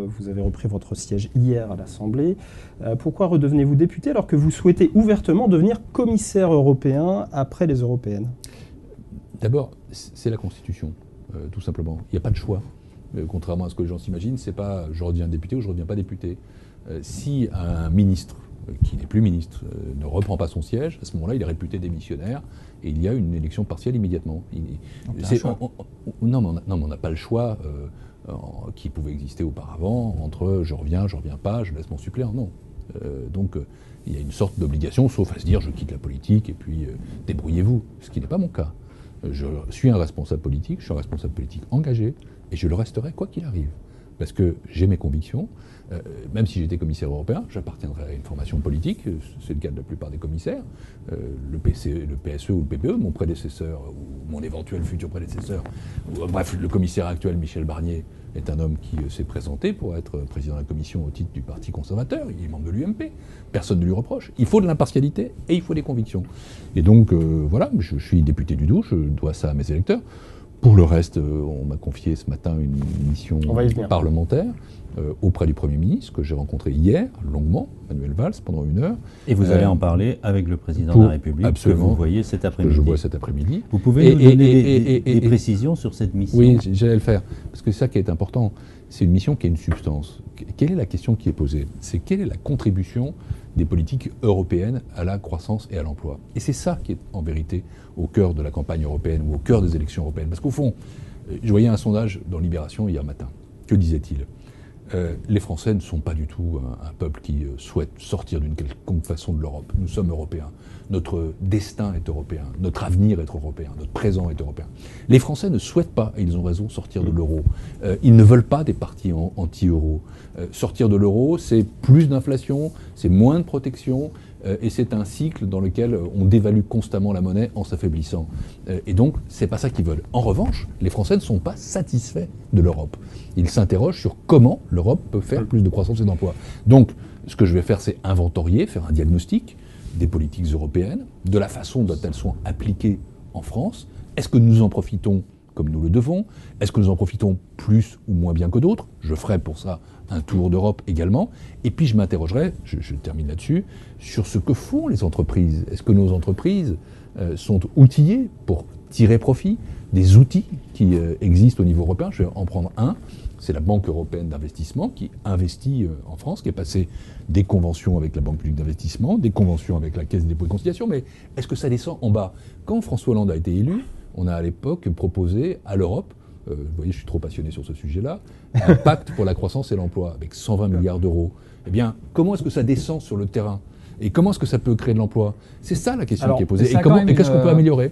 Vous avez repris votre siège hier à l'Assemblée. Pourquoi redevenez-vous député alors que vous souhaitez ouvertement devenir commissaire européen après les européennes? D'abord, c'est la Constitution, tout simplement. Il n'y a pas de choix. Contrairement à ce que les gens s'imaginent, c'est pas je redeviens député ou je ne redeviens pas député. Si un ministre qui n'est plus ministre ne reprend pas son siège, à ce moment-là, il est réputé démissionnaire et il y a une élection partielle immédiatement. Non, mais on n'a pas le choix qui pouvait exister auparavant entre je reviens pas, je laisse mon suppléant. Non. Donc il y a une sorte d'obligation, sauf à se dire je quitte la politique et puis débrouillez-vous, ce qui n'est pas mon cas. Je suis un responsable politique, je suis un responsable politique engagé et je le resterai quoi qu'il arrive. Parce que j'ai mes convictions, même si j'étais commissaire européen, j'appartiendrai à une formation politique, c'est le cas de la plupart des commissaires, le PSE ou le PPE, mon prédécesseur ou mon éventuel futur prédécesseur, bref, le commissaire actuel Michel Barnier est un homme qui s'est présenté pour être président de la commission au titre du Parti conservateur, il est membre de l'UMP, personne ne lui reproche. Il faut de l'impartialité et il faut des convictions. Et donc voilà, je suis député du Doubs, je dois ça à mes électeurs. Pour le reste, on m'a confié ce matin une mission parlementaire auprès du Premier ministre, que j'ai rencontré hier, longuement, Manuel Valls, pendant 1 heure. Et vous allez en parler avec le Président de la République, absolument, que vous voyez cet après-midi. Que je vois cet après-midi. Vous pouvez nous donner des précisions sur cette mission? Oui, j'allais le faire, parce que c'est ça qui est important. C'est une mission qui a une substance. Quelle est la question qui est posée? C'est quelle est la contribution des politiques européennes à la croissance et à l'emploi? Et c'est ça qui est en vérité au cœur de la campagne européenne ou au cœur des élections européennes. Parce qu'au fond, je voyais un sondage dans Libération hier matin. Que disait-il? Les Français ne sont pas du tout un peuple qui souhaite sortir d'une quelconque façon de l'Europe. Nous sommes européens. Notre destin est européen. Notre avenir est européen. Notre présent est européen. Les Français ne souhaitent pas, et ils ont raison, sortir de l'euro. Ils ne veulent pas des partis anti-euro. Sortir de l'euro, c'est plus d'inflation, c'est moins de protection, et c'est un cycle dans lequel on dévalue constamment la monnaie en s'affaiblissant. Et donc, c'est pas ça qu'ils veulent. En revanche, les Français ne sont pas satisfaits de l'Europe. Ils s'interrogent sur comment l'Europe peut faire plus de croissance et d'emploi. Donc, ce que je vais faire, c'est inventorier, faire un diagnostic des politiques européennes, de la façon dont elles sont appliquées en France. Est-ce que nous en profitons comme nous le devons? Est-ce que nous en profitons plus ou moins bien que d'autres? Je ferai pour ça un tour d'Europe également. Et puis je m'interrogerai, je termine là-dessus, sur ce que font les entreprises. Est-ce que nos entreprises sont outillées pour tirer profit des outils qui existent au niveau européen? Je vais en prendre un. C'est la Banque européenne d'investissement qui investit en France, qui est passée des conventions avec la Banque publique d'investissement, des conventions avec la Caisse des dépôts et consignations. Mais est-ce que ça descend en bas? Quand François Hollande a été élu, on a à l'époque proposé à l'Europe, vous voyez, je suis trop passionné sur ce sujet-là, un pacte pour la croissance et l'emploi avec 120 milliards d'euros. Eh bien, comment est-ce que ça descend sur le terrain? Et comment est-ce que ça peut créer de l'emploi? C'est ça la question qui est posée. Et qu'est-ce qu'on peut améliorer?